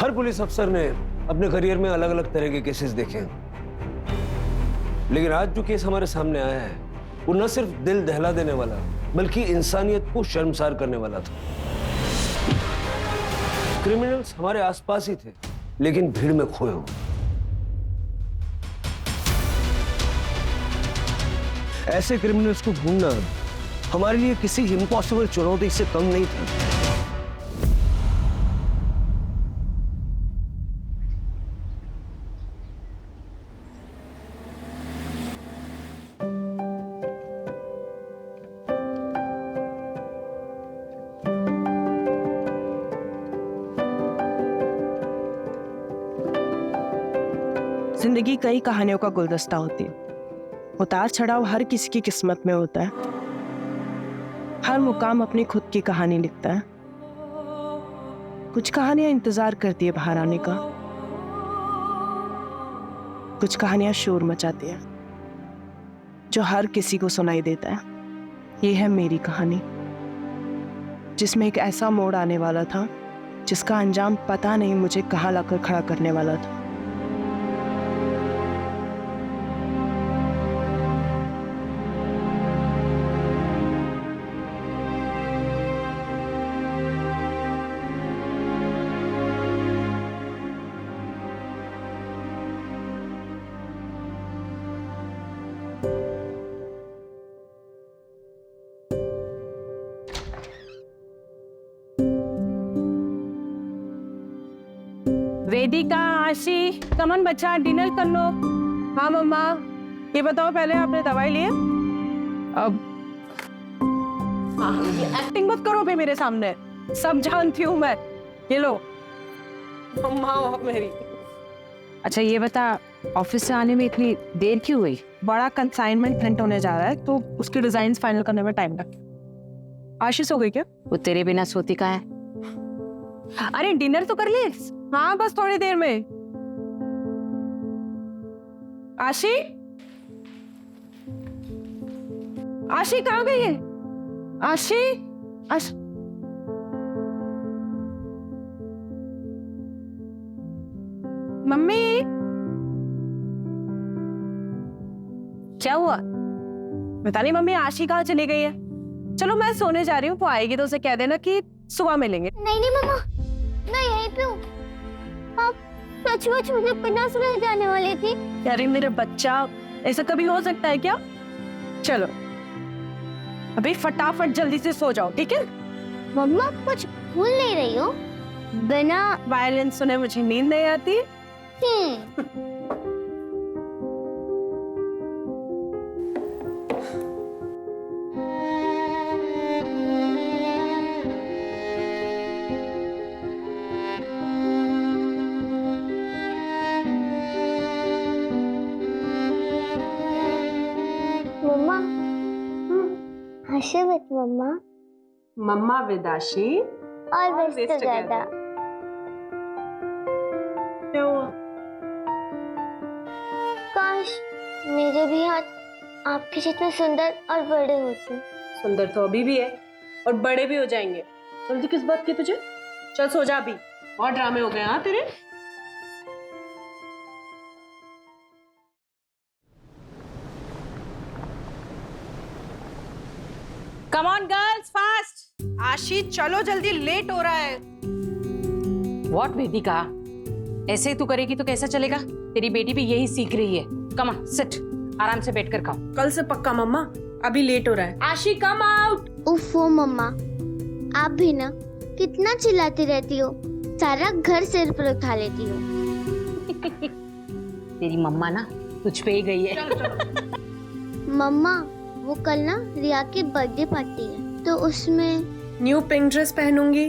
हर police अफसर ने अपने करियर में अलग अलग तरह के केसेस देखे हैं, लेकिन आज जो केस हमारे सामने आया है वो न सिर्फ दिल दहला देने वाला बल्कि इंसानियत को शर्मसार करने वाला था। क्रिमिनल्स हमारे आसपास ही थे लेकिन भीड़ में खोए हुए। ऐसे क्रिमिनल्स को ढूंढना हमारे लिए किसी इम्पॉसिबल चुनौती से कम नहीं था। जिंदगी कई कहानियों का गुलदस्ता होती है। उतार चढ़ाव हर किसी की किस्मत में होता है। हर मुकाम अपनी खुद की कहानी लिखता है। कुछ कहानियां इंतजार करती है बाहर आने का, कुछ कहानियां शोर मचाती है जो हर किसी को सुनाई देता है। ये है मेरी कहानी, जिसमें एक ऐसा मोड़ आने वाला था जिसका अंजाम पता नहीं मुझे कहाँ लाकर खड़ा करने वाला था। वेदिका, आशी, कमन बच्चा डिनर कर लो। हाँ मम्मा, ये बताओ पहले आपने दवाई ली है? अब एक्टिंग मत करो मेरे सामने, सब जानती हूँ मैं। ये लो मम्मा हो मेरी। अच्छा ये बता, ऑफिस से आने में इतनी देर क्यों हुई? बड़ा कंसाइनमेंट प्रिंट होने जा रहा है तो उसके डिजाइन फाइनल करने में टाइम लगेगा। आशीष हो गई क्या? वो तेरे बिना सोती का है। अरे डिनर तो कर ले। हाँ बस थोड़ी देर में। आशी, आशी कहाँ गई है? आशी, मम्मी क्या हुआ? बता नहीं मम्मी, आशी कहाँ चली गई है? चलो मैं सोने जा रही हूँ, वो आएगी तो उसे कह देना कि सुबह मिलेंगे। नहीं मम्मा, मैं यहीं पे हूँ। आप सचमुच मुझे बिना सुनाए जाने वाली थी? अरे मेरे बच्चा, ऐसा कभी हो सकता है क्या? चलो अभी फटाफट जल्दी से सो जाओ, ठीक है? मम्मा कुछ भूल नहीं रही हो? बिना वायलिन सुने मुझे नींद नहीं आती। मम्मा हंसे मत मम्मा। मम्मा विदाशी Always together. क्या हुआ? काश मेरे भी हाथ आपके जितने सुंदर और बड़े होते। सुंदर तो अभी भी है और बड़े भी हो जाएंगे। जल्दी किस बात की तुझे? चल सो जा अभी, और ड्रामे हो गए हाँ तेरे। Come on girls, fast. आशी चलो जल्दी, लेट हो रहा है। व्हाट वेदिका, ऐसे ही तू करेगी तो कैसा चलेगा? तेरी बेटी भी यही सीख रही है। कम ऑन सिट, आराम से बैठकर खाओ। कल से पक्का मम्मा, अभी लेट हो रहा है। आशी कम आउट। उफ़ो मम्मा, आप भी ना कितना चिल्लाती रहती हो, सारा घर सिर पर उठा लेती हो। तेरी मम्मा ना तुझ पे ही गई है। मम्मा वो कल ना रिया की बर्थडे पार्टी है तो उसमें न्यू पिंक ड्रेस पहनूंगी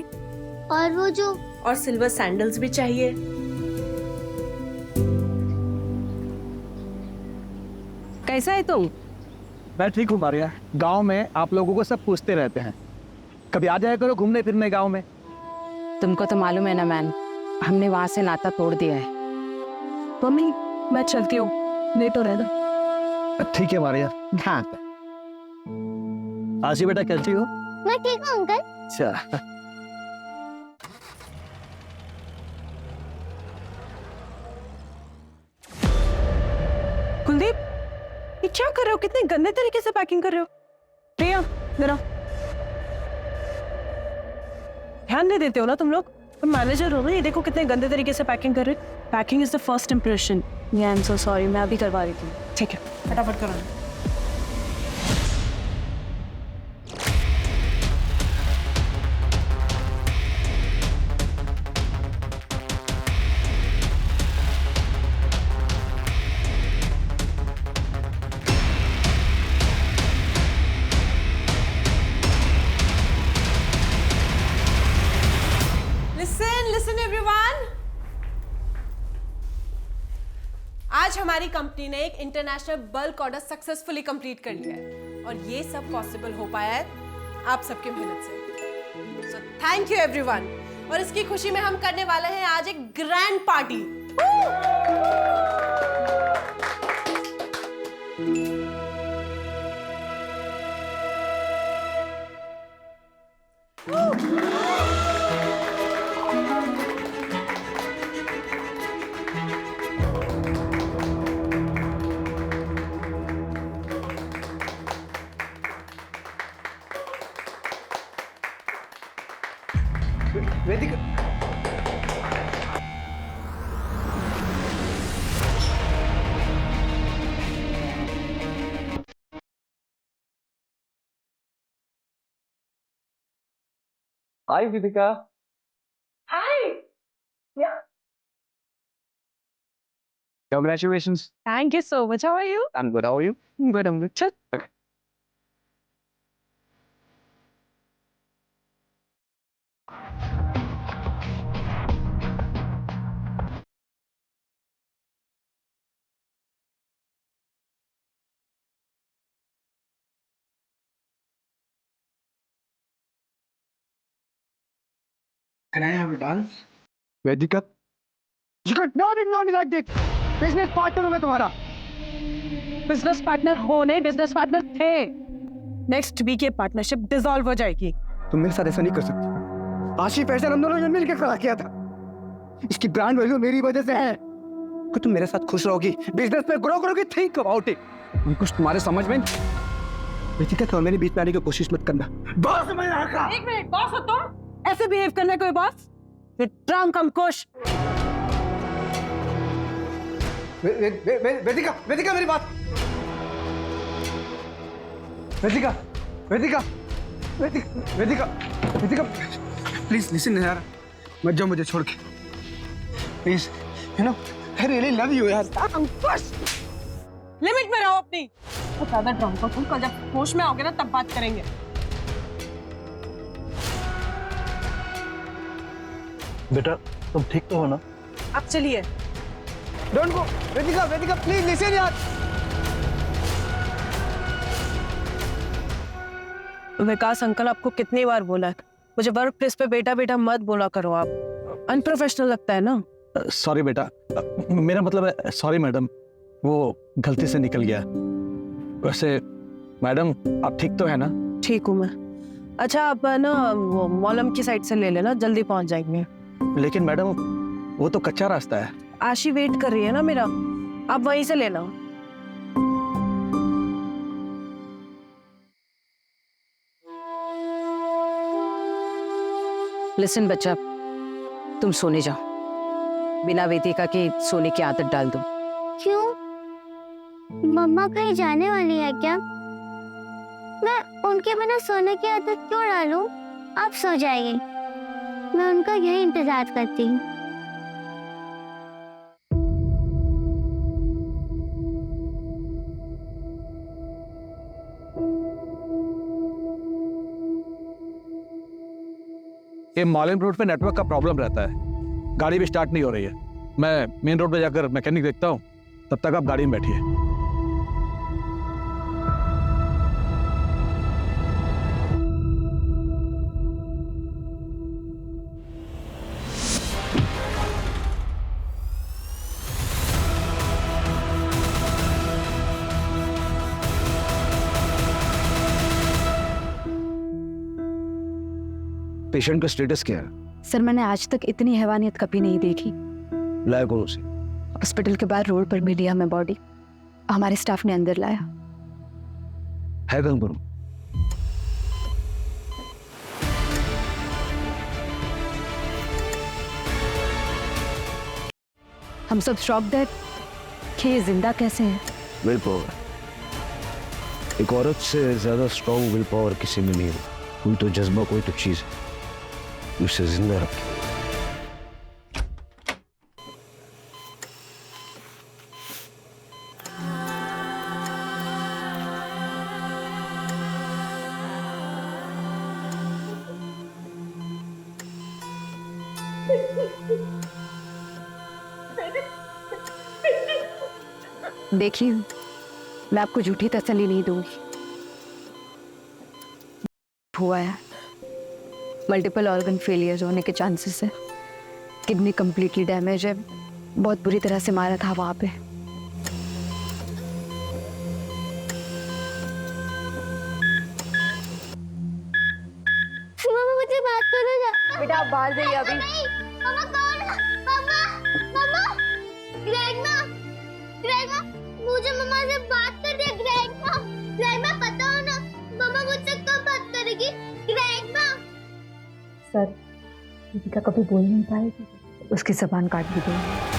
और वो जो और सिल्वर सैंडल्स भी चाहिए। कैसा है तुम? मैं ठीक हूँ मारिया। गांव में आप लोगों को सब पूछते रहते हैं, कभी आ जाया करो घूमने फिरने गांव में। तुमको तो मालूम है ना मैन, हमने वहां से नाता तोड़ दिया है। मम्मी मैं चलती हूँ, लेट हो रहा है ना। ठीक है मारिया। हाँ आशी बेटा कैसी हो? मैं ठीक हूँ अंकल। अच्छा कुलदीप, ये क्या कर रहे हो? कितने गंदे तरीके से पैकिंग कर रहे हो। प्रिया, जरा ध्यान नहीं देते हो ना तुम लोग? तुम मैनेजर हो ना, ये देखो कितने गंदे तरीके से पैकिंग कर रहे हो। Packing is the first impression. I am so sorry, मैं अभी करवा रही थी। ठीक है, फटाफट करो। Listen everyone. आज हमारी कंपनी ने एक international bulk order successfully complete कर लिया है और ये सब पॉसिबल हो पाया है आप सबकी मेहनत से। So thank you everyone. और इसकी खुशी में हम करने वाले हैं आज एक grand party. Vedika, hi Vedika. Congratulations. Thank you so much. How are you? I'm good. How are you? Good, I'm good. Chal. Can I have a dance? Vedika, you got not ignore me like this. Business partner हूँ मैं तुम्हारा। Business partner हो नहीं, business partner थे। Next week ये partnership dissolve हो जाएगी। तुम मेरे साथ ऐसा नहीं कर सकती। आशिफ फैशन हम दोनों ने मिलकर खड़ा किया था। इसकी ब्रांड वैल्यू मेरी वजह से है। कि तुम मेरे साथ खुश रहोगी, बिजनेस में ग्रो करोगी, थिंक अबाउट इट। कुछ तुम्हारे समझ में वेदिका, तो मेरे बीच में आने की कोशिश मत करना। बॉस समझ रहा। एक मिनट, बॉस हो तुम? ऐसे बिहेव करना कोई बॉस? ट्रम कम खुश। वेदिका, वेदिका मेरी बात। वेदिका, वेदिका, वेदिका, वेदिका, प्लीज लिसन यार, मत जाओ मुझे छोड़ के, please. You know I really love you यार। लिमिट में रहो अपनी। बहुत ज्यादा ड्रम को तुम, कल जब होश में आओगे ना तब बात करेंगे। बेटा तुम ठीक तो हो ना? अब चलिए। Don't go Vedika, Vedika please listen यार। विकास अंकल, आपको कितनी बार बोला है मुझे वर्क प्लेस पे बेटा बेटा मत बोला करो। आप अनप्रोफेशनल लगता है ना। सॉरी बेटा, मेरा मतलब है सॉरी मैडम, वो गलती से निकल गया। वैसे मैडम आप ठीक तो है ना? ठीक हूँ मैं। अच्छा आप ना वो मॉलम की साइड से ले लेना, जल्दी पहुंच जाएंगे। लेकिन मैडम वो तो कच्चा रास्ता है। आशी वेट कर रही है ना मेरा, आप वहीं से लेना। लिसन बच्चा, तुम सोने जाओ। बिना वेदिका के सोने की आदत डाल दो। क्यों? मम्मा कहीं जाने वाली है क्या? मैं उनके बिना सोने की आदत क्यों डालूं? आप सो जाइए, मैं उनका यही इंतजार करती हूँ। ये मॉलम रोड पे नेटवर्क का प्रॉब्लम रहता है, गाड़ी भी स्टार्ट नहीं हो रही है। मैं मेन रोड पे जाकर मैकेनिक देखता हूँ, तब तक आप गाड़ी में बैठिए। पेशेंट का स्टेटस क्या है? सर मैंने आज तक इतनी हैवानियत कभी नहीं देखी। लाया कौन उसे? हॉस्पिटल के बाहर रोड पर मिली हमें बॉडी। हमारे स्टाफ ने अंदर लाया। है कहां पर? हम सब शॉक्ड है कि ये जिंदा कैसे है। विल पावर, एक औरत से ज्यादा स्ट्रॉन्ग विल पावर किसी में नहीं है। कोई तो जज्बा, कोई तो चीज उसे जिंदा रखे। देखिए, मैं आपको झूठी तसल्ली नहीं दूंगी। हुआ है, मल्टीपल ऑर्गन फेलियर होने के चांसेस है, किडनी कंप्लीटली डैमेज है, बहुत बुरी तरह से मारा था वहां पे। मम्मा मुझे बात करो ना। बेटा आप बाहर जाइए अभी। मम्मा कौन? मम्मा, मम्मा, ग्रैंडमा, ग्रैंडमा, मुझे मम्मा से बात कर दे। ग्रैंडमा, ग्रैंडमा पता हो ना, मम्मा मुझसे कब बात करेगी? ग्रैंडमा। सर, दीपिका कभी बोल नहीं पाएगी, उसकी जबान काट दी गई।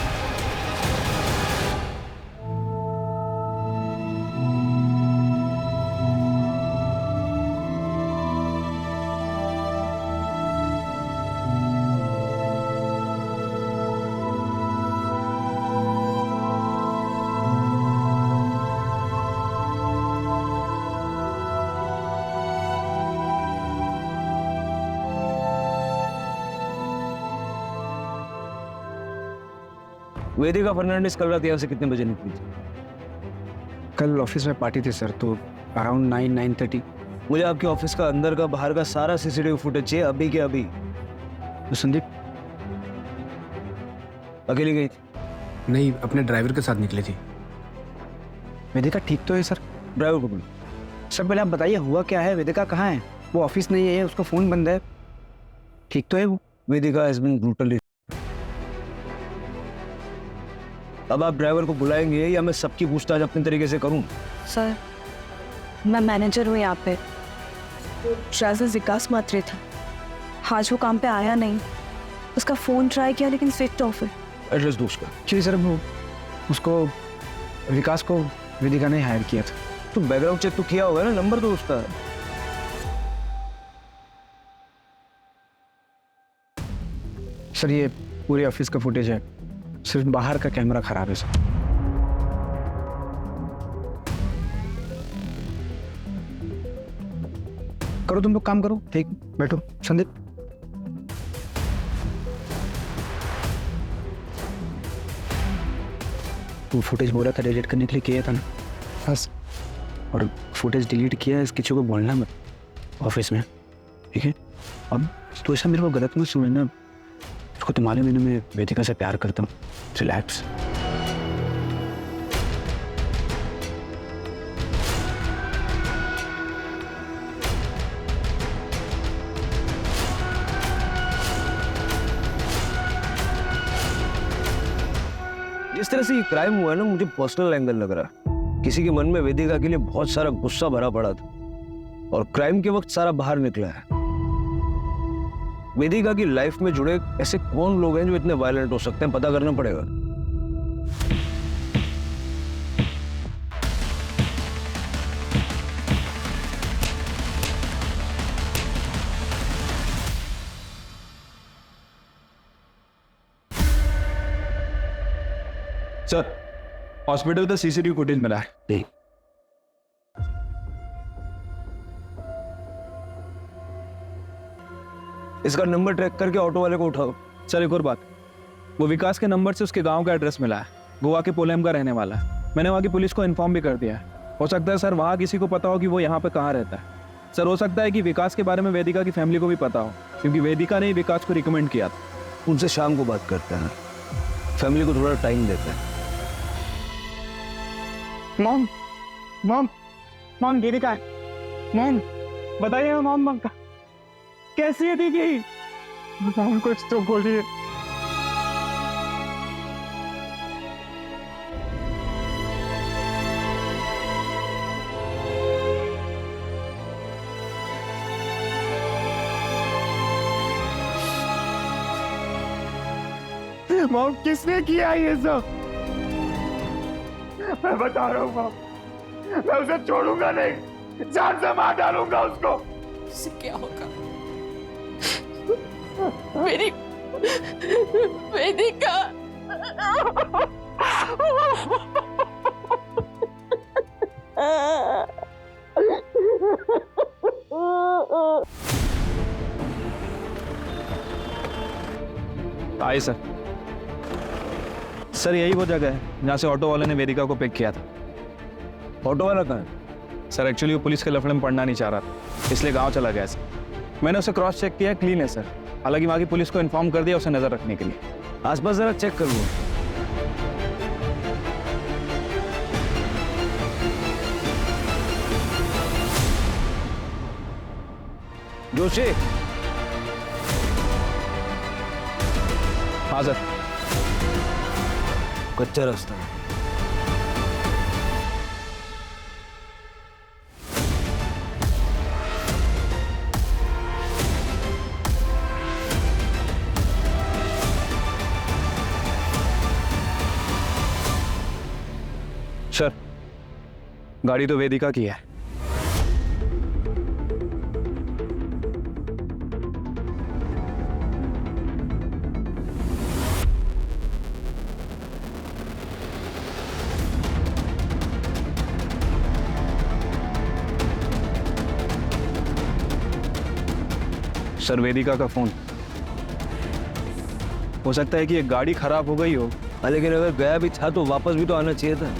वेदिका फर्नांडिस कल रात यहाँ से कितने बजे निकली थी? कल ऑफिस में पार्टी थी सर, तो अराउंड 9-9:30। मुझे आपके ऑफिस का अंदर का बाहर का सारा सीसीटीवी फुटेज चाहिए, अभी के अभी। तो संदीप अकेली गई थी? नहीं, अपने ड्राइवर के साथ निकली थी। वेदिका ठीक तो है सर? ड्राइवर को बोलो। सर पहले आप बताइए हुआ क्या है? वेदिका कहाँ है? वो ऑफिस नहीं है, उसका फोन बंद है। ठीक तो है वो? वेदिका हैज बीन ब्रूटली। अब आप ड्राइवर को बुलाएंगे या मैं सबकी पूछताछ अपने तरीके से करूं? सर, मैं मैनेजर हूँ यहाँ पे। ड्राइवर विकास मात्रे था, आज वो काम पे आया नहीं। उसका फोन ट्राई किया लेकिन स्विच ऑफ है। एड्रेस दो उसका। जी सर, वो उसको विकास को वेदिका ने हायर किया था। तो बैकग्राउंड चेक तो किया होगा ना, नंबर दो उसका। सर ये पूरे ऑफिस का फुटेज है, सिर्फ बाहर का कैमरा खराब है सर। करो तुम लोग काम करो, ठीक बैठो। संदीप वो फुटेज बोला था डिलीट करने के लिए, किया था ना? बस। और फुटेज डिलीट किया है, किसी को बोलना मत ऑफिस में, ठीक है? अब तो ऐसा मेरे को गलत मत सुनना। उसको तो मालूम है मैं वेदिका से प्यार करता हूँ। रिलैक्स। जिस तरह से ये क्राइम हुआ है ना, मुझे पर्सनल एंगल लग रहा है। किसी के मन में वेदिका के लिए बहुत सारा गुस्सा भरा पड़ा था और क्राइम के वक्त सारा बाहर निकला है। वेदिका की लाइफ में जुड़े ऐसे कौन लोग हैं जो इतने वायलेंट हो सकते हैं, पता करना पड़ेगा। सर, हॉस्पिटल का सीसीटीवी फुटेज मिला है। नहीं, इसका नंबर ट्रैक करके ऑटो वाले को उठाओ। सर एक और बात, वो विकास के नंबर से उसके गांव का एड्रेस मिला है। गोवा के पोलेम का रहने वाला है। मैंने वहाँ की पुलिस को इन्फॉर्म भी कर दिया है। हो सकता है सर वहाँ किसी को पता हो कि वो यहाँ पे कहाँ रहता है। सर हो सकता है कि विकास के बारे में वेदिका की फैमिली को भी पता हो, क्योंकि वेदिका ने ही विकास को रिकमेंड किया था। उनसे शाम को बात करते हैं, फैमिली को थोड़ा टाइम देते हैं। मॉम, मॉम, मॉम वेदिका है। मॉम बताइए मॉम कैसी है दीदी? मॉम कुछ तो बोलिए। मॉम किसने किया ये सब? मैं बता रहा हूँ मॉम, मैं उसे छोड़ूंगा नहीं, जान से मार डालूंगा उसको। उससे क्या होगा? मेरी वेदिका। आइए सर। सर यही वो जगह है जहाँ से ऑटो वाले ने वेदिका को पिक किया था। ऑटो वाला कहाँ है? सर एक्चुअली वो पुलिस के लफड़े में पढ़ना नहीं चाह रहा था, इसलिए गांव चला गया सर। मैंने उसे क्रॉस चेक किया, क्लीन है सर। हालांकि वहाँ की पुलिस को इन्फॉर्म कर दिया उसे नजर रखने के लिए। आसपास जरा चेक कर लो। जोशी। हाँ सर। कच्चा रास्ता है। सर गाड़ी तो वेदिका की है। सर वेदिका का फोन। हो सकता है कि ये गाड़ी खराब हो गई हो। लेकिन अगर गया भी था तो वापस भी तो आना चाहिए था।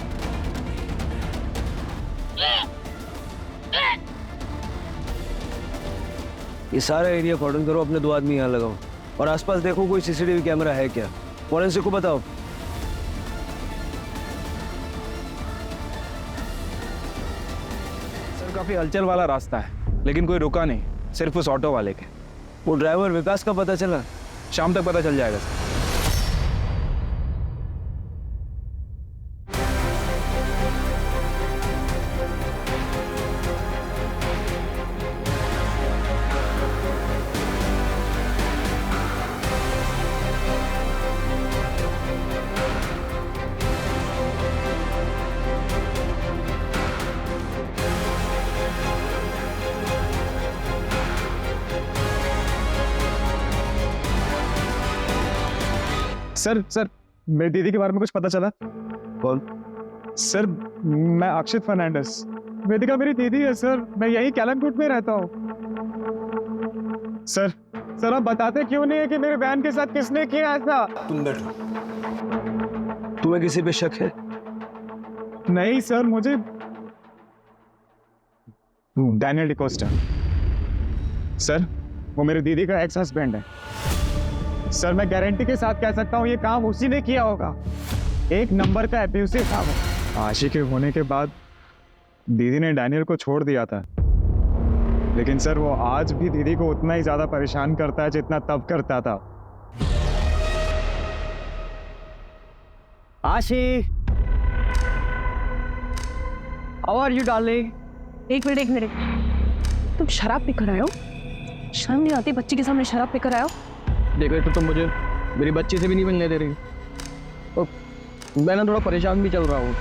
ये सारा एरिया कॉर्डन करो, अपने 2 आदमी यहाँ लगाओ और आसपास देखो कोई सीसीटीवी कैमरा है क्या। फॉरेंसिक को बताओ। सर काफी हलचल वाला रास्ता है, लेकिन कोई रुका नहीं, सिर्फ उस ऑटो वाले के। वो ड्राइवर विकास का पता चला? शाम तक पता चल जाएगा सर। सर मेरी दीदी के बारे में कुछ पता चला? कौन? सर मैं अक्षित फर्नांडिस। वेदिका मेरी दीदी है सर, मैं यही कैलमकोट में रहता हूँ। सर आप बताते क्यों नहीं है कि मेरे बहन के साथ किसने किया ऐसा? तुम बैठो। तुम्हें किसी पे शक है? नहीं सर, मुझे डैनियल डिकोस्टा। सर वो मेरी दीदी का एक्स हस्बैंड है। सर मैं गारंटी के साथ कह सकता हूँ ये काम उसी ने किया होगा। एक नंबर का एब्यूसिव था वो। आशी के होने के बाद दीदी ने डैनियल को छोड़ दिया था, लेकिन सर वो आज भी दीदी को उतना ही ज्यादा परेशान करता है जितना तब करता था। आशी, हाउ आर यू डार्लिंग? एक मिनट। तुम शराब पीकर आए हो? शर्म नहीं आती बच्ची के सामने शराब पीकर आए हो? देखो तो तुम मुझे मेरी बच्ची से भी नहीं मिलने दे रही और मैं ना थोड़ा परेशान भी चल रहा हूँ।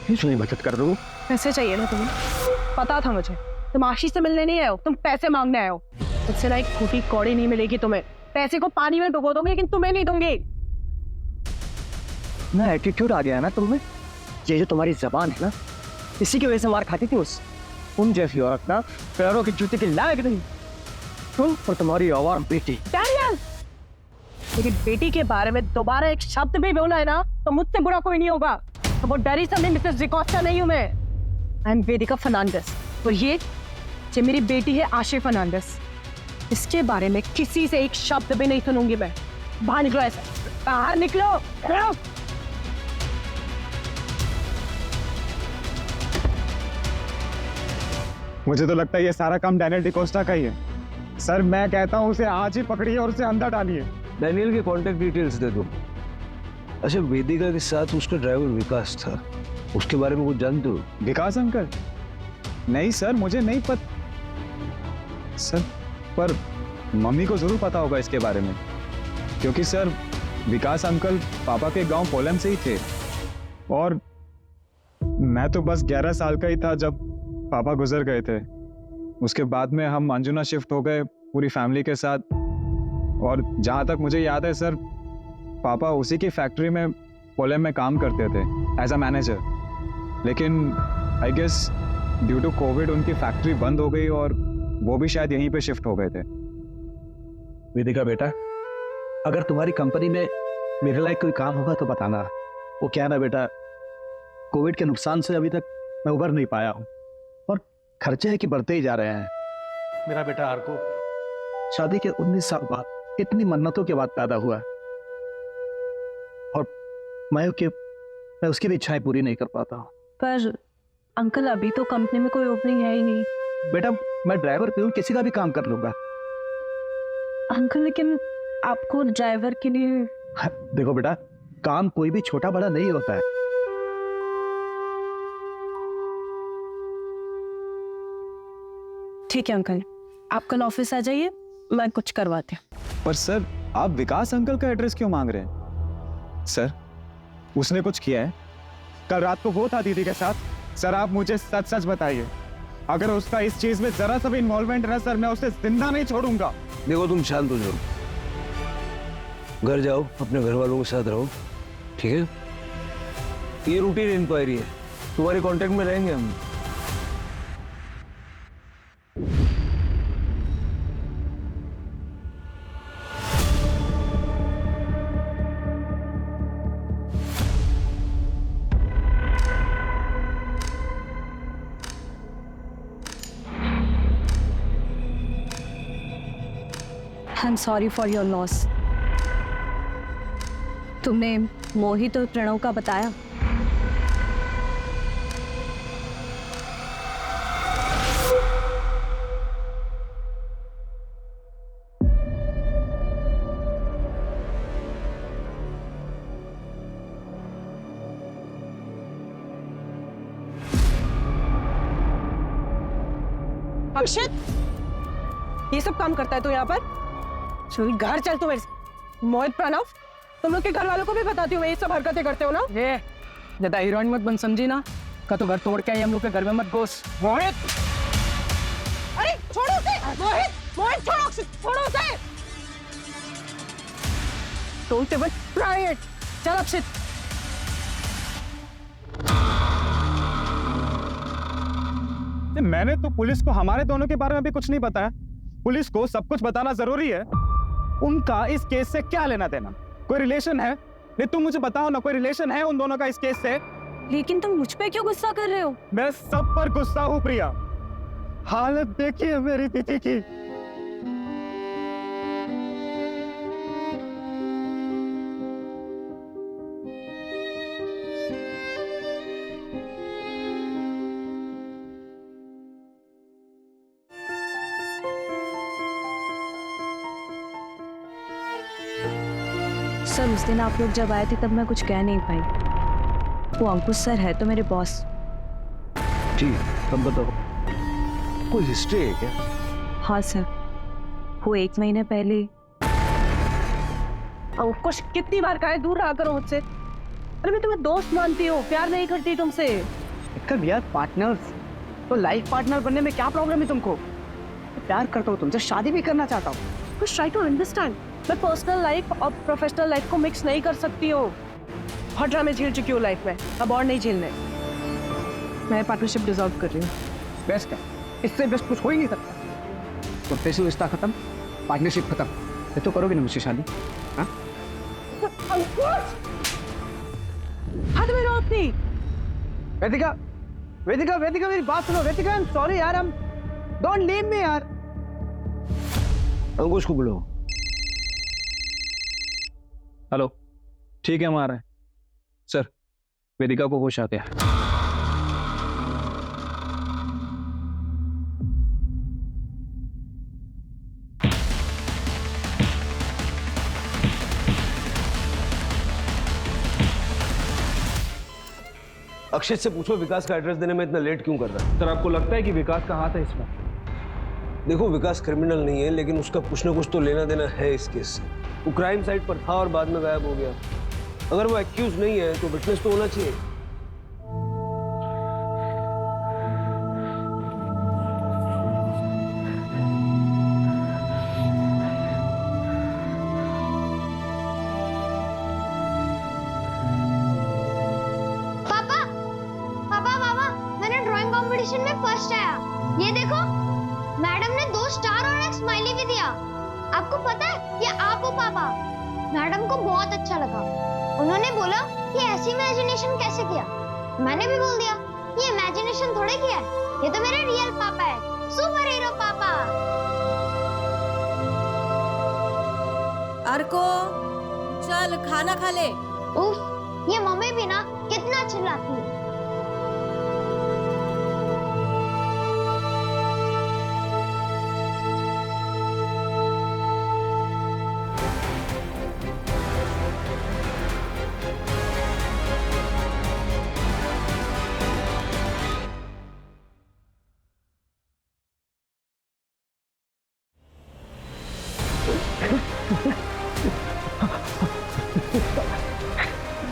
इसलिए बचत कर दूँ। पैसे चाहिए ना तुम्हें? पता था मुझे तुम आशीष से मिलने नहीं आए हो, तुम पैसे मांगने आए हो। मुझसे ना एक फूटी कौड़ी नहीं मिलेगी तुम्हें। पैसे को पानी में डुबो दोगे लेकिन तुम्हें नहीं दूंगी। ना एटीट्यूड आ गया ना तुम्हें। ये जो तुम्हारी जबान है ना, इसी की वजह से मार खाती थी उन जैसी औरत ना पैरों की जूते की लायक नहीं। तुम और तुम्हारी आवारा बेटी। डैनियल, मेरी बेटी के बारे में दोबारा एक शब्द भी बोला है ना तो मुझसे बुरा कोई नहीं होगा। तो वो डरी समझे मिसेस डिकोस्टा नहीं हूं मैं। आई एम वेदिका फर्नांडिस और ये मेरी बेटी है आशी फर्नांडिस। इसके बारे में किसी से एक शब्द भी नहीं सुनूंगी मैं। बाहर निकलो, ऐसे बाहर निकलो। मुझे तो लगता है ये सारा काम डैनियल डिकोस्टा का ही है। सर मैं कहता हूँ उसे आज ही पकड़िए और उसे अंदर डालिए। डैनियल के कांटेक्ट डिटेल्स दे दो। अच्छा, वेदिका के साथ उसका ड्राइवर विकास था, उसके बारे में कुछ जानते हो? विकास अंकल? नहीं सर, मुझे नहीं पता सर, पर मम्मी को जरूर पता होगा इसके बारे में, क्योंकि सर विकास अंकल पापा के गांव पोलम से ही थे और मैं तो बस 11 साल का ही था जब पापा गुजर गए थे। उसके बाद में हम अंजुना शिफ्ट हो गए पूरी फैमिली के साथ। और जहाँ तक मुझे याद है सर, पापा उसी की फैक्ट्री में पोलम में काम करते थे एज अ मैनेजर। लेकिन I guess due to Covid उनकी फैक्ट्री बंद हो गई और वो भी शायद यहीं पे शिफ्ट हो गए थे। वेदिका बेटा, अगर तुम्हारी कंपनी में मेरे लायक कोई काम होगा तो बताना। वो क्या है ना बेटा, कोविड के नुकसान से अभी तक मैं उबर नहीं पाया हूँ और खर्चे है कि बढ़ते ही जा रहे हैं। मेरा बेटा आर्को शादी के 19 साल बाद इतनी मन्नतों के बाद पैदा हुआ और मैं उसकी भी इच्छाएं पूरी नहीं कर पाता हूँ। पर अंकल अभी तो कंपनी में कोई ओपनिंग है ही नहीं। बेटा मैं ड्राइवर प्यून किसी का भी काम कर लूंगा। अंकल लेकिन आपको ड्राइवर के लिए देखो बेटा, काम कोई भी छोटा बड़ा नहीं होता है। ठीक है अंकल, आप कल ऑफिस आ जाइए, मैं कुछ करवाती हूँ। पर सर आप विकास अंकल का एड्रेस क्यों मांग रहे हैं? सर उसने कुछ किया है? कल रात को वो था दीदी के साथ। सर आप मुझे सच सच बताइए, अगर उसका इस चीज में जरा सा भी इन्वॉल्वमेंट है ना सर, मैं उसे जिंदा नहीं छोड़ूंगा। देखो तुम शांत हो जाओ, घर जाओ, अपने घर वालों के साथ रहो, ठीक है? ये रूटीन इंक्वायरी है, तुम्हारे कांटेक्ट में रहेंगे हम। I am sorry for your loss. तुमने मोहित और प्रणव का बताया? अक्षित, ये सब काम करता है तो यहाँ पर? चल घर चल तू मेरे से। मोहित, प्रणव, तुम लोग के घर वालों को भी बताती हूँ ये सब हरकतें करते हो ना? ये ज्यादा हीरोइन मत बन, समझी ना? का तो घर तोड़ के आई हम लोग के घर में मत घुस। मोहित, अरे छोड़ो उसे! मोहित, मोहित छोड़ो अक्षित, छोड़ो उसे! Don't even try it. चल अक्षित। मैंने तो पुलिस को हमारे दोनों के बारे में भी कुछ नहीं बताया। पुलिस को सब कुछ बताना जरूरी है। उनका इस केस से क्या लेना देना? कोई रिलेशन है? नहीं तुम मुझे बताओ ना, कोई रिलेशन है उन दोनों का इस केस से? लेकिन तुम मुझ पे क्यों गुस्सा कर रहे हो? मैं सब पर गुस्सा हूँ प्रिया। हालत देखिए मेरी दीदी की। सर उस दिन आप लोग जब आए थे तब मैं कुछ कह नहीं पाई। वो अंकुश सर है तो मेरे बॉस। जी, तुम बताओ, कोई हिस्ट्री है क्या? हाँ सर, वो 1 महीने पहले। अंकुश कितनी बार कहा है दूर रहा करो मुझसे। अरे मैं तुम्हें दोस्त मानती हूँ, प्यार नहीं करती तुमसे। कब यार पार्टनर्स, तो लाइफ पार्टनर बनने में क्या प्रॉब्लम है तुमको? प्यार करता हूँ तुमसे, शादी भी करना चाहता हूँ। कुछ ट्राई टू अंडरस्टैंड। मैं पर्सनल लाइफ और प्रोफेशनल लाइफ को मिक्स नहीं कर सकती हूँ। बहुत ड्रामे झेल चुकी हूँ लाइफ में, अब और नहीं झेलने। मैं पार्टनरशिप डिसॉल्व कर रही हूँ। बेस्ट है, इससे बेस्ट कुछ हो ही नहीं सकता। प्रोफेशनल रिश्ता खत्म, पार्टनरशिप खत्म। ये तो करोगे ना मुझसे शादी? हाँ? हाथ में लो अपनी। वेदिका, वेदिका, वेदिका मेरी बात सुनो। वेदिका, आई एम सॉरी यार, हम डोंट लीव मी यार। अंकुश को बुलाओ। हेलो, ठीक है हम आ रहे हैं। सर वेदिका को होश आ गया। अक्षित से पूछो विकास का एड्रेस देने में इतना लेट क्यों कर रहा है? सर आपको लगता है कि विकास का हाथ है इसमें? देखो विकास क्रिमिनल नहीं है, लेकिन उसका कुछ ना कुछ तो लेना देना है इस केस से। वो क्राइम साइट पर था और बाद में गायब हो गया। अगर वो एक्यूज नहीं है तो विटनेस तो होना चाहिए। पापा पापा पापा, मैंने ड्राइंग कंपटीशन में फर्स्ट आया। ये देखो, मैडम ने 2 स्टार और एक स्माइली भी दिया। आपको पता है ये आप हो पापा। मैडम को बहुत अच्छा लगा। उन्होंने बोला कि ऐसी इमेजिनेशन कैसे किया। मैंने भी बोल दिया ये इमेजिनेशन थोड़े किया है, ये तो मेरे रियल पापा है, सुपर हीरो पापा। अर्को चल खाना खा ले। उफ, ये मम्मी भी ना कितना चिल्लाती है।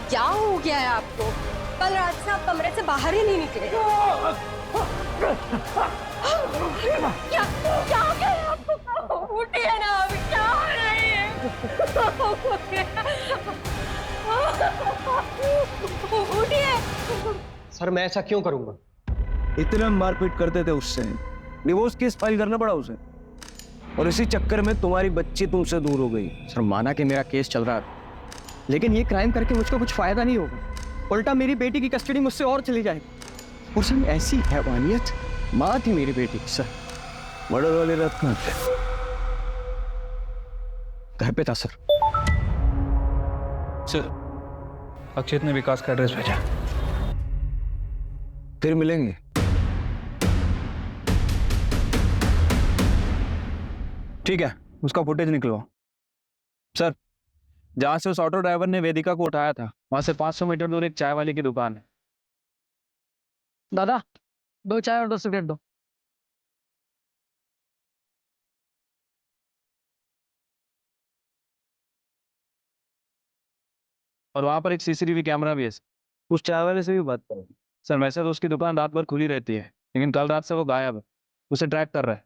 क्या हो गया है आपको? कल रात से आप कमरे से बाहर ही नहीं निकले। क्या क्या हो गया है आपको? उठिए ना, अभी क्या हो रही है? उठिए। सर मैं ऐसा क्यों करूंगा? इतना मारपीट करते थे उससे, डिवोर्स केस फाइल करना पड़ा उसे, और इसी चक्कर में तुम्हारी बच्ची तुमसे दूर हो गई। सर माना कि मेरा केस चल रहा था, लेकिन ये क्राइम करके मुझको कुछ फायदा नहीं होगा। उल्टा मेरी बेटी की कस्टडी मुझसे और चली जाएगी। और सर ऐसी हैवानियत माँ थी मेरी बेटी की। सर मर्डर वाली रात कहाँ थे? घर पे था सर। सर अक्षित ने विकास का एड्रेस भेजा। फिर मिलेंगे। ठीक है, उसका फुटेज निकलवाओ। सर जहां से उस ऑटो ड्राइवर ने वेदिका को उठाया था वहां से 500 मीटर दूर एक चाय वाले की दुकान है। दादा 2 चाय और 2 सिगरेट दो। और वहां पर एक सीसीटीवी कैमरा भी है। उस चाय वाले से भी बात करो। सर वैसे तो उसकी दुकान रात भर खुली रहती है, लेकिन कल रात से वो गायब है। उसे ट्रैक कर रहा है।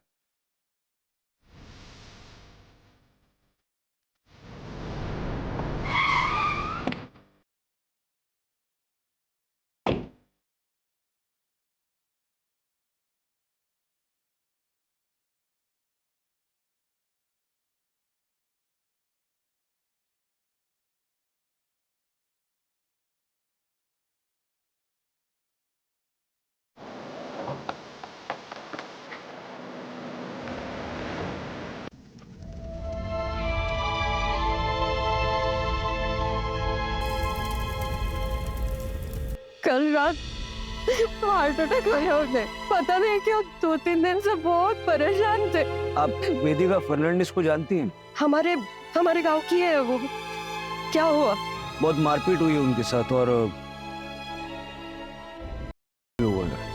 कल रात हार्ट अटैक आया उन्हें। पता नहीं क्यों 2-3 दिन से बहुत परेशान थे। आप वेदिका फर्नांडिस को जानती हैं? हमारे गांव की है वो। क्या हुआ? बहुत मारपीट हुई उनके साथ और हुआ है।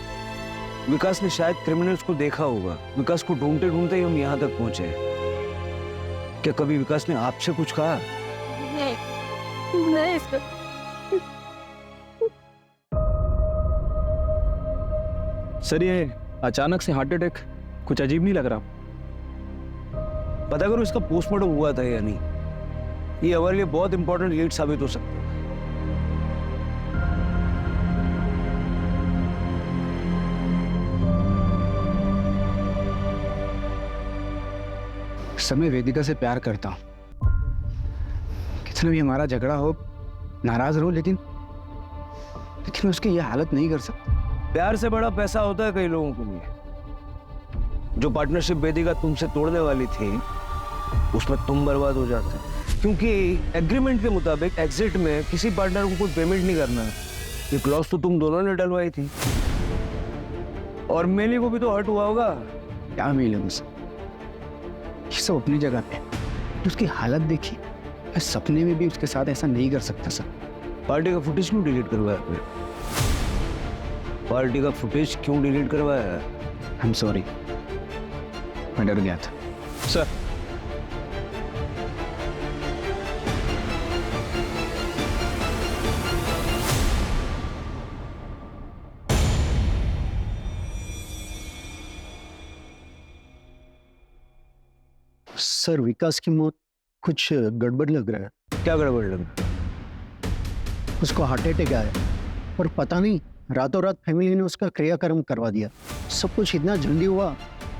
विकास ने शायद क्रिमिनल्स को देखा होगा। विकास को ढूंढते ढूंढते ही हम यहाँ तक पहुंचे। क्या कभी विकास ने आपसे कुछ कहा? नहीं सर। सर ये अचानक से हार्ट अटैक कुछ अजीब नहीं लग रहा? पता करो इसका पोस्टमार्टम हुआ था या नहीं। ये हमारे लिए बहुत इंपॉर्टेंट लीड साबित हो सकता है। मैं वेदिका से प्यार करता हूँ। कितना भी हमारा झगड़ा हो, नाराज रहो, लेकिन मैं उसकी ये हालत नहीं कर सकता। प्यार से बड़ा पैसा होता है कई लोगों के लिए। जो पार्टनरशिप वेदिका तुमसे तोड़ने वाली थी उसमें तुम बर्बाद हो जाते, क्योंकि एग्रीमेंट के मुताबिक एग्जिट में किसी पार्टनर को कोई पेमेंट नहीं करना है। ये क्लॉज तो तुम दोनों ने डलवाई थी। और मेली को भी तो हर्ट हुआ होगा। क्या मिले मुझसे? ये सब अपनी जगह पे। उसकी हालत देखी, मैं सपने में भी उसके साथ ऐसा नहीं कर सकता सर। पार्टी का फुटेज क्यों डिलीट करवाया आपने? पार्टी का फुटेज क्यों डिलीट करवाया? I am sorry. मैं डर गया था। सर सर विकास की मौत कुछ गड़बड़ लग रहा है। क्या गड़बड़ लग? उसको हार्ट अटैक आया और पता नहीं रातों रात फैमिली ने उसका क्रियाक्रम करवा दिया। सब कुछ इतना जल्दी हुआ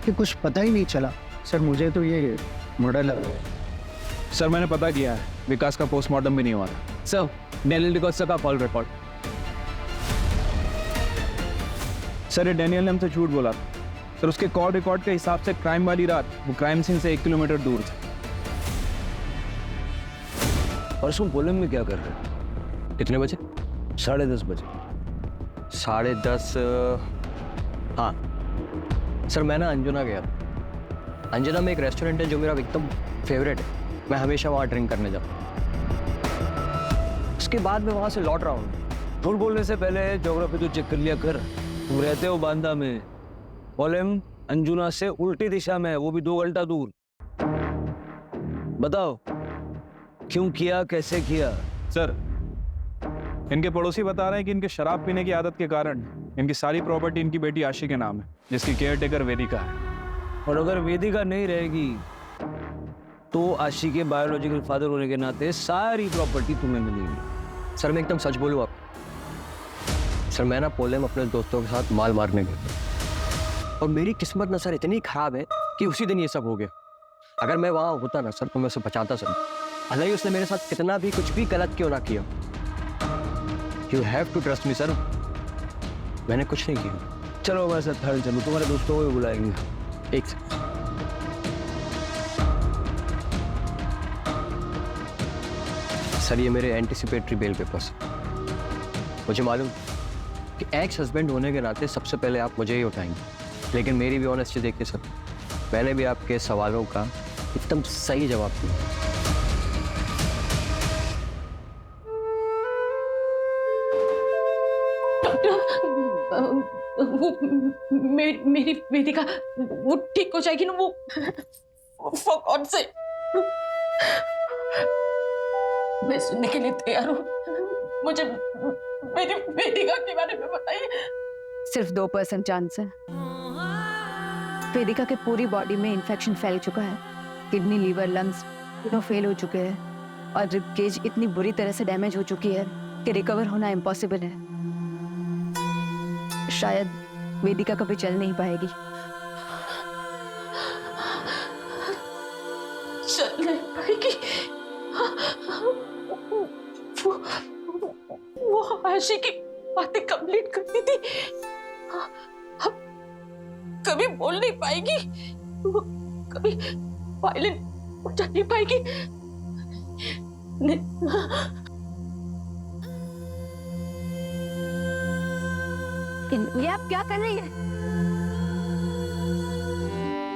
कि कुछ पता ही नहीं चला। सर मुझे तो ये मर्डर लग रहा है। सर मैंने पता किया है, विकास का पोस्टमार्टम भी नहीं हुआ था। सर डेनियल डिकोस्टा का कॉल रिकॉर्ड। सर ये डेनियल ने हमसे झूठ बोला था। सर उसके कॉल रिकॉर्ड के हिसाब से क्राइम वाली रात वो क्राइम सीन से 1 किलोमीटर दूर था। परसों पोलम में क्या कर रहे? कितने बजे? 10:30 बजे। 10:30। हाँ सर, मैं ना अंजुना गया था। अंजुना में एक रेस्टोरेंट है जो मेरा एकदम फेवरेट है। मैं हमेशा वहाँ ड्रिंक करने जाता हूँ। उसके बाद मैं वहाँ से लौट रहा हूँ। झूठ बोलने से पहले ज्योग्राफी तो चेक कर लिया कर। तुम रहते हो बांदा में, पोलम अंजुना से उल्टी दिशा में है, वो भी 2 घंटा दूर। बताओ क्यों किया, कैसे किया? सर इनके पड़ोसी बता रहे हैं कि इनके शराब पीने की आदत के कारण इनकी सारी प्रॉपर्टी इनकी बेटी आशी के नाम है, जिसकी केयरटेकर वेदिका है। और अगर वेदिका नहीं रहेगी तो आशी के बायोलॉजिकल फादर होने के नाते सारी प्रॉपर्टी तुम्हें मिलेगी। सर मैं एकदम सच बोलूँ आप, सर मैं ना पोलम अपने दोस्तों के साथ माल मारने गया और मेरी किस्मत ना सर इतनी खराब है कि उसी दिन ये सब हो गया। अगर मैं वहाँ होता ना सर तो मैं उसे बचाता सर। भले ही उसने मेरे साथ कितना भी कुछ भी गलत क्यों ना किया। You have to trust me sir, मैंने कुछ नहीं किया। चलो मैं सर थर्ड चलूँ, तुम्हारे दोस्तों को भी बुलाएंगे। एक सेकंड। सर ये मेरे एंटिसिपेटरी बेल पेपर्स। मुझे मालूम कि एक्स हस्बैंड होने के नाते सबसे पहले आप मुझे ही उठाएंगे, लेकिन मेरी भी ऑनेस्टी देखिए सर, मैंने भी आपके सवालों का एकदम सही जवाब दिया। वो मेरी वेदिका वो ठीक हो जाएगी ना? वो फॉर गॉड से मैं सुनने के लिए तैयार हूँ। मुझे मेरी वेदिका के बारे में बताइए। सिर्फ 2% चांस है। वेदिका के पूरी बॉडी में इंफेक्शन फैल चुका है। किडनी, लीवर, लंग्स तीनों फेल हो चुके हैं और रिब केज इतनी बुरी तरह से डैमेज हो चुकी है कि रिकवर होना इम्पॉसिबल है। शायद वेदिका कभी चल नहीं पाएगी। चल नहीं पाएगी? वो आशी की बातें कंप्लीट करती थी, अब कभी बोल नहीं पाएगी, वो कभी वायलेंट हो जा नहीं पाएगी। ये आप क्या कर रही है?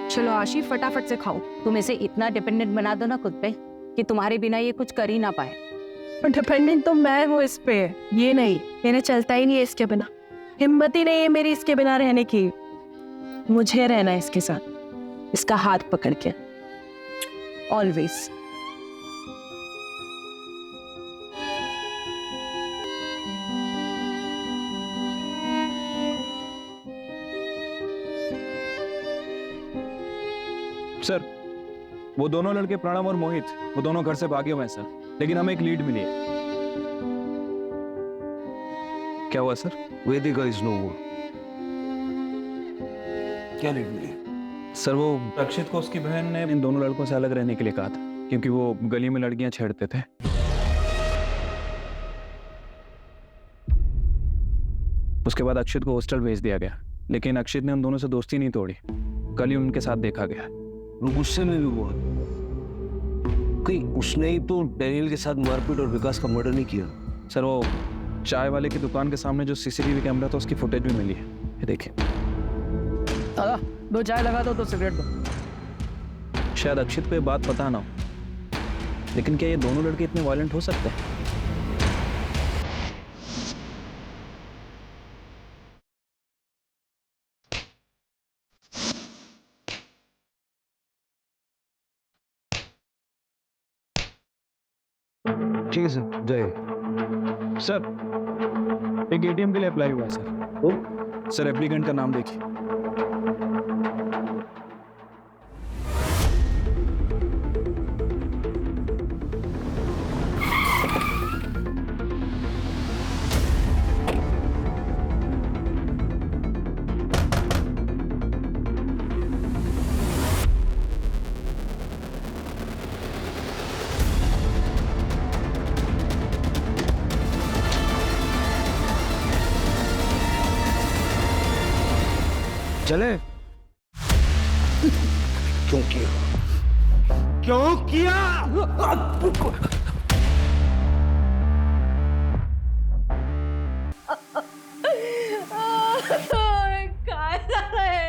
चलो आशी फटाफट से खाओ। तुम इसे इतना डिपेंडेंट बना दो ना खुद पे कि तुम्हारे बिना ये कुछ कर ही ना पाए। डिपेंडेंट तो मैं हूँ इस पे, ये नहीं। मैंने चलता ही नहीं है इसके बिना। हिम्मत ही नहीं है मेरी इसके बिना रहने की। मुझे रहना है इसके साथ, इसका हाथ पकड़ के ऑलवेज। सर वो दोनों लड़के प्रणव और मोहित, वो दोनों घर से भागे हुए हैं सर, लेकिन हमें एक लीड मिली है। क्या हुआ सर? वेदिका इज नो मोर। क्या लीड मिली? सर वो रक्षित को उसकी बहन ने इन दोनों लड़कों से अलग रहने के लिए कहा था, क्योंकि वो गली में लड़कियां छेड़ते थे। उसके बाद अक्षित को हॉस्टल भेज दिया गया, लेकिन अक्षित ने उन दोनों से दोस्ती नहीं तोड़ी। कल ही उनके साथ देखा गया। वो गुस्से में भी बहुत। कहीं उसने ही तो डेनियल के साथ मारपीट और विकास का मर्डर नहीं किया? सर वो चाय वाले की दुकान के सामने जो सीसीटीवी कैमरा था उसकी फुटेज भी मिली है, ये देखिए। दादा 2 चाय लगा दो, 2 सिगरेट दो। शायद अक्षित को ये बात पता ना हो, लेकिन क्या ये दोनों लड़के इतने वायलेंट हो सकते हैं? ठीक है सर, जय। सर एक एटीएम के लिए अप्लाई हुआ है सर। सर एप्लीकेंट का नाम देखिए। चले। क्यों किया? क्यों किया? काय झालंय?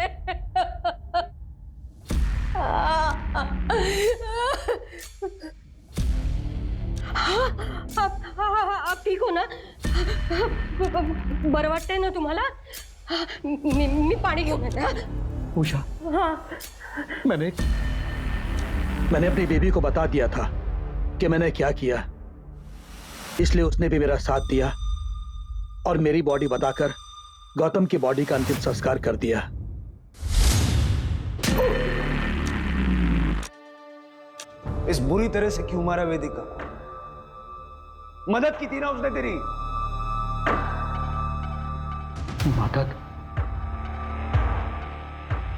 आप ठीक हो ना? बरं वाटतंय ना तुम्हाला? मी पाणी घेऊन येते. पूजा, हाँ मैंने अपनी बेबी को बता दिया था कि मैंने क्या किया, इसलिए उसने भी मेरा साथ दिया और मेरी बॉडी बताकर गौतम की बॉडी का अंतिम संस्कार कर दिया। इस बुरी तरह से क्यों मारा वेदिका? मदद की थी ना उसने तेरी। मदद?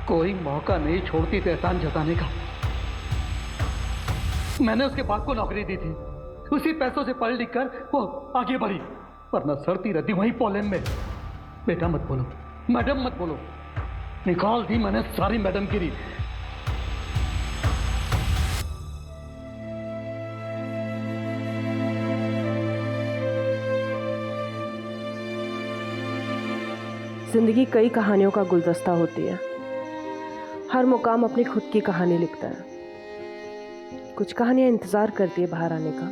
कोई मौका नहीं छोड़ती थी एहसान जताने का। मैंने उसके बाप को नौकरी दी थी, उसी पैसों से पढ़ लिख कर वो आगे बढ़ी, वरना सड़ती रहती वहीं पोलैंड में। बेटा मत बोलो, मैडम मत बोलो, निकाल दी मैंने सारी मैडम गिरी। जिंदगी कई कहानियों का गुलदस्ता होती है। हर मुकाम अपनी खुद की कहानी लिखता है। कुछ कहानियां इंतजार करती है बाहर आने का,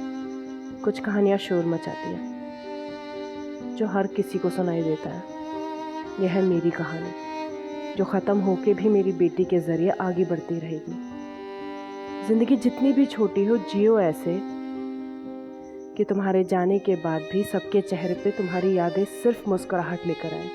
कुछ कहानियां शोर मचाती है जो हर किसी को सुनाई देता है। यह है मेरी कहानी, जो ख़त्म होके भी मेरी बेटी के जरिए आगे बढ़ती रहेगी। जिंदगी जितनी भी छोटी हो, जियो ऐसे कि तुम्हारे जाने के बाद भी सबके चेहरे पे तुम्हारी यादें सिर्फ मुस्कुराहट लेकर आए।